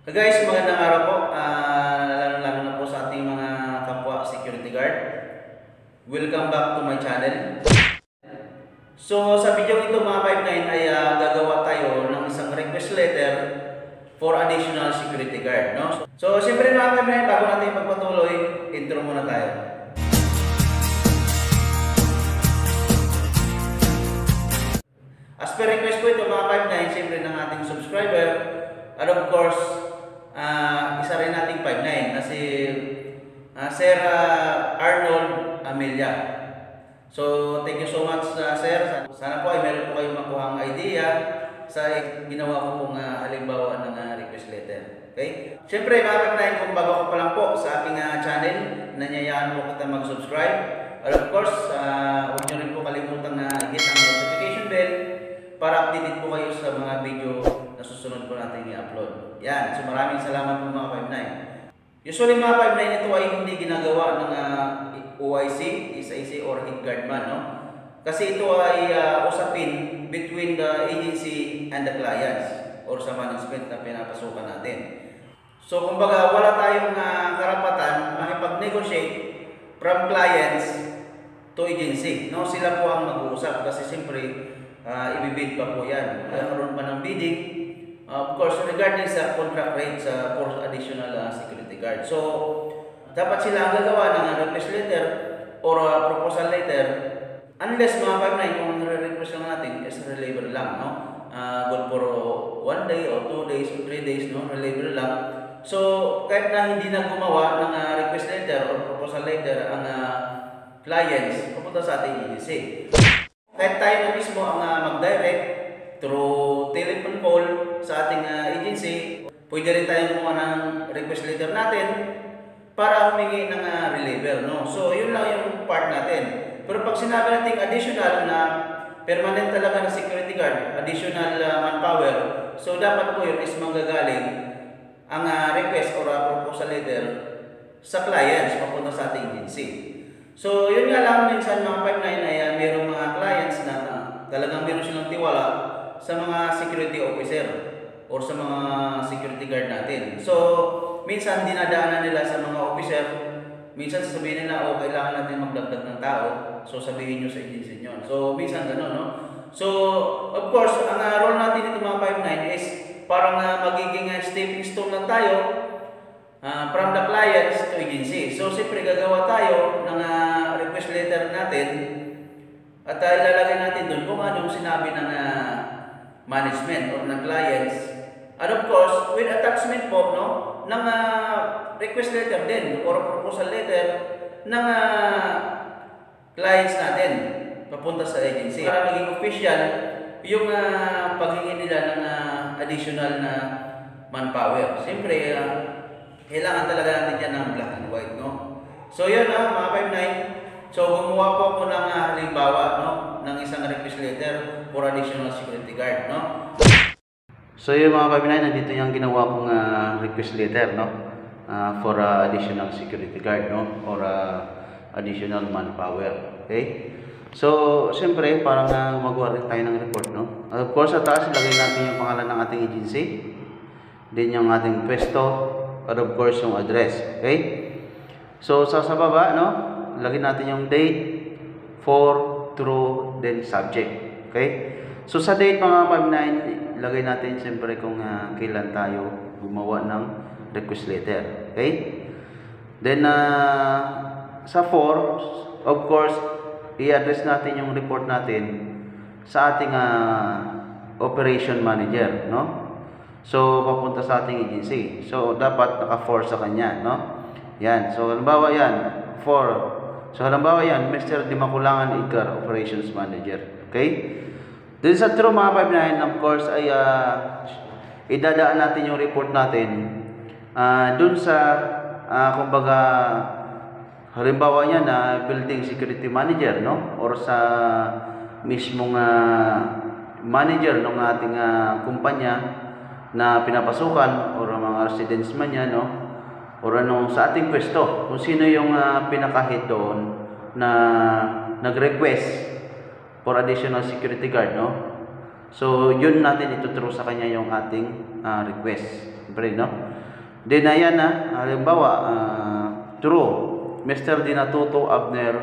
Guys, magandang araw po. Lalo-lalo na po sa ating mga kapwa security guard. Welcome back to my channel. So, sa video ito mga 5-9 ay gagawa tayo ng isang request letter for additional security guard. No? So, siyempre mga 5-9, bago natin pagpatuloy, intro muna tayo. As per request po ito mga 5-9, siyempre ng ating subscriber, and of course, isa rin nating 5-9 na si Sir Arnold Amelia. So, thank you so much Sir. Sana po ay meron po kayong makuhang idea sa ginawa ko pong halimbawa ng request letter. Okay? Siyempre, mga 5-9, kung bago ka pa lang po sa aking channel, nanyayaan po kita mag-subscribe. And of course, huwag nyo rin po kalimutan na i-hit ang notification bell para updated po kayo sa mga video na susunod po natin i-upload. Yan. So maraming salamat po mga 5-9. Usually mga 5-9 ito ay hindi ginagawa ng OIC, SIC or head guardman. No? Kasi ito ay usapin between the agency and the clients or sa management na pinapasukan natin. So kumbaga wala tayong karapatan makipag-negotiate from clients to agency. No? Sila po ang mag-uusap kasi siyempre ibibid pa po yan. Magkakaroon pa ng bidding. Of course, regarding sa contract rates for additional security guard. So, dapat sila ang gagawa ng request letter or proposal letter unless mga 5-9 kung nare-request lang natin is reliever lang. No? Good for 1 day or 2 days or 3 days, no? Reliever lang. So, kahit na hindi na gumawa ng request letter or proposal letter ang clients pupunta sa ating agency. Kahit tayo na mismo ang mag-direct through telephone call sa ating agency, pwede rin tayo gumawa ng request letter natin para humingi ng reliever. No? So, yun lang yung part natin. Pero pag sinabi natin additional na permanent talaga na security guard, additional manpower, so dapat po yun is manggagaling ang request or proposal letter sa clients papunta sa ating agency. So, yun nga lang minsan mga 5-9 ay mayroong mga clients na talagang meron silang tiwala sa mga security officer or sa mga security guard natin. So, minsan dinadaanan nila sa mga officer, minsan sasabihin nila, oh, kailangan natin magdagdag ng tao, so sabihin nyo sa agency nyo. So, minsan gano'n, no? So, of course, ang role natin dito mga 5-9 is parang magiging stepping stone lang tayo from the clients to agency. So, siyempre gagawa tayo ng request letter natin at ilalagay natin doon kung anong sinabi ng management or ng clients. And of course, with attachment po no, ng request letter din or proposal letter ng clients natin papunta sa agency. Para maging official yung paghingi nila ng additional na manpower. Siyempre, kailangan talaga natin yan ng black and white, no? So yun mga 5-9. So gumawa po ako ng halimbawa, no? Ng isang request letter for additional security guard, no? So yun mga 5-9, nandito yung ginawa kong request letter, no? For additional security guard, no? Or additional manpower, okay? So siyempre, parang magawa rin tayo ng report, no? Of course, sa taas, ilagay natin yung pangalan ng ating agency. Then yung ating pwesto. And of course, yung address. Okay? So, sa baba, no? Lagyan natin yung date, for, true, then subject. Okay? So, sa date, mga 5-9, lagay natin siyempre kung kailan tayo gumawa ng request letter. Okay? Then, sa for, of course, i-address natin yung report natin sa ating operation manager, no? So, papunta sa ating agency. So, dapat naka-for sa kanya, no? Yan. So, halimbawa yan, for. So, halimbawa yan, Mr. Dimakulangan Igar, Operations Manager. Okay? Then sa true mga 5-9, of course, ay idadaan natin yung report natin dun sa, kumbaga, halimbawa yan na Building Security Manager, no? Or sa mismong manager ng ating kumpanya na pinapasukan or mga residents man yan, no? Or anong sa ating pwesto, kung sino yung pinaka-head doon na nag-request for additional security guard, no? So, yun natin ituturo sa kanya yung ating request. Siyempre, no? Then, ayan na, halimbawa, true, Mr. Dinatuto Abner,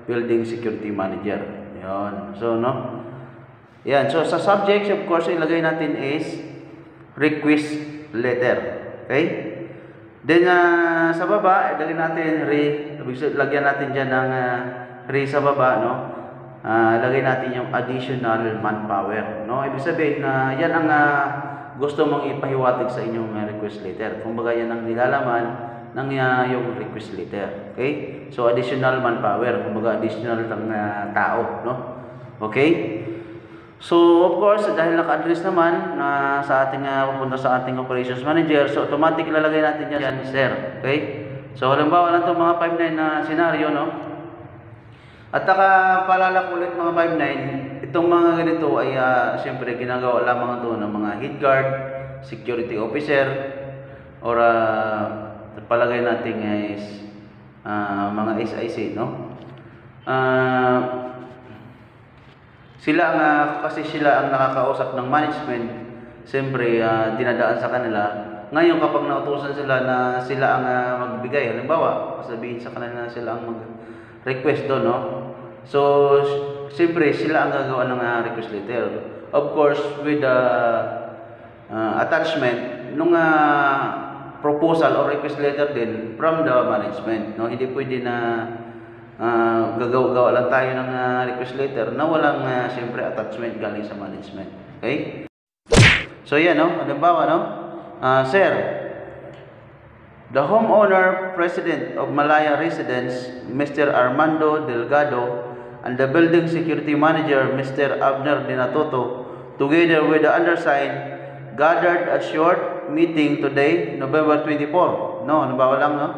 Building Security Manager. Yun. So, no? Yan. So, sa subject, of course, ilagay natin is request letter. Okay? Then, sa baba, ilagay natin lagyan natin dyan ng sa baba, no? Lagay natin yung additional manpower, no? Ibig sabihin na yan ang gusto mong ipahiwatig sa inyong request letter. Kumbaga yan ang nilalaman ng yung request letter. Okay? So additional manpower, kumbaga additional ng tao, no? Okay? So of course, dahil naka-address naman na sa ating pupunta sa ating operations manager, so automatic lalagay natin yan, sir. Okay? So halimbawa lang itong mga 5-9 na scenario, no? At paalala ko ulit mga 5-9, itong mga ganito ay siyempre ginagawa lamang ito ng mga head guard, security officer, or palagay natin is mga SIC, no? Kasi sila ang nakakausap ng management, siyempre dinadaan sa kanila. Ngayon kapag nautusan sila na sila ang magbigay, halimbawa, sabihin sa kanila na sila ang mag-request doon, no? So, siyempre sila ang gagawa ng request letter. Of course, with the attachment nung proposal or request letter din from the management, no? Hindi pwede na gagawa lang tayo ng request letter na walang siyempre attachment galing sa management. Okay? So yan, no? Halimbawa, no? Sir, the homeowner president of Malaya Residence, Mr. Armando Delgado, and the building security manager, Mr. Abner Dinatuto, together with the undersigned, gathered a short meeting today, November 24, no? Halimbawa lang, no?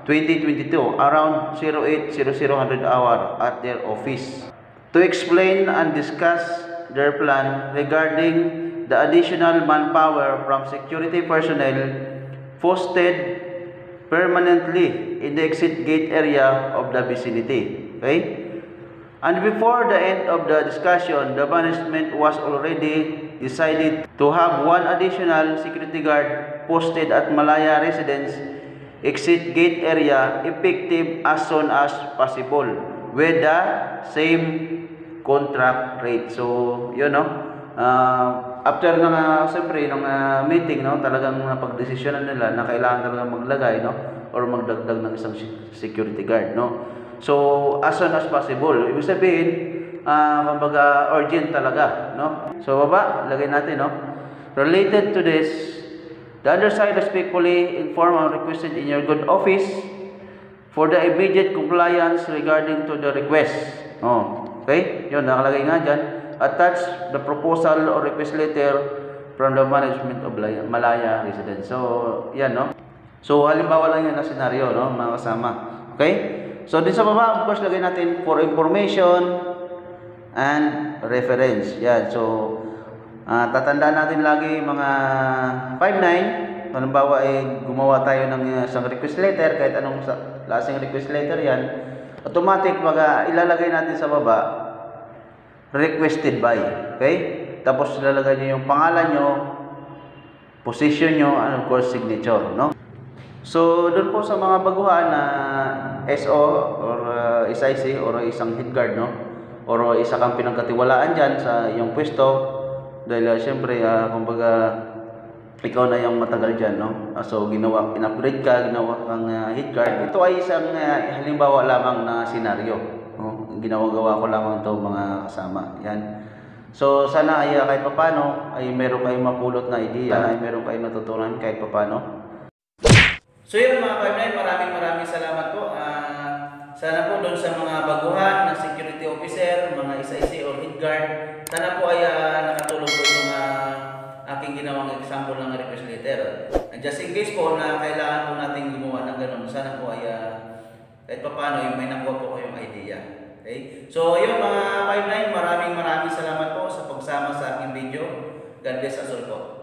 2022, around 08:00 hour at their office, to explain and discuss their plan regarding the additional manpower from security personnel posted permanently in the exit gate area of the vicinity. Okay? And before the end of the discussion, the management was already decided to have one additional security guard posted at Malaya Residence exit gate area effective as soon as possible with the same contract rate. So, yun, no? After ng siyempre ng meeting, no, talagang napagdesisyonan nila na kailangan talagang maglagay, no, or magdagdag ng isang security guard, no. So as soon as possible, ibig sabihin kumbaga urgent talaga, no. So baba, lagay natin, no. Related to this, the undersigned respectfully inform and requested in your good office for the immediate compliance regarding to the request. Oh, okay? Yun, nakalagay nga dyan. Attach the proposal or request letter from the management of Malaya Residence. So, yan, no? So, halimbawa lang yan na senaryo, no? Mga kasama. Okay? So, din sa baba, of course, lagay natin for information and reference. Yan. So, tatandaan natin lagi mga 5-9. Halimbawa ay gumawa tayo ng isang request letter, kahit anong lasing request letter yan, automatic ilalagay natin sa baba requested by. Okay? Tapos ilalagay nyo yung pangalan nyo, position nyo, and of course signature, no? So doon po sa mga baguhan na SO or SIC or isang head guard, no, or isa kang pinagkatiwalaan dyan sa iyong pwesto, dahil siyempre kumbaga ikaw na yung matagal dyan, no? So in-upgrade ka, ginawa kang head guard. Ito ay isang halimbawa lamang na senaryo, no? Ginagawa ko lamang ito mga kasama. Yan. So sana ay kahit papano ay meron kayong mapulot na idea, ay meron kayong natutunan kahit papano. So yun mga 5-9, maraming salamat po. Sana po doon sa mga baguhan na security officer, mga SIC or head guard, sana po ay nakatulong po itong aking ginawang example ng request letter. And just in case po na kailangan po natin gumawa ng ganun, sana po ay kahit papano ay may nakuha po kayong idea. Okay? So yun mga 5-9, maraming salamat po sa pagsama sa aking video. God bless us all po.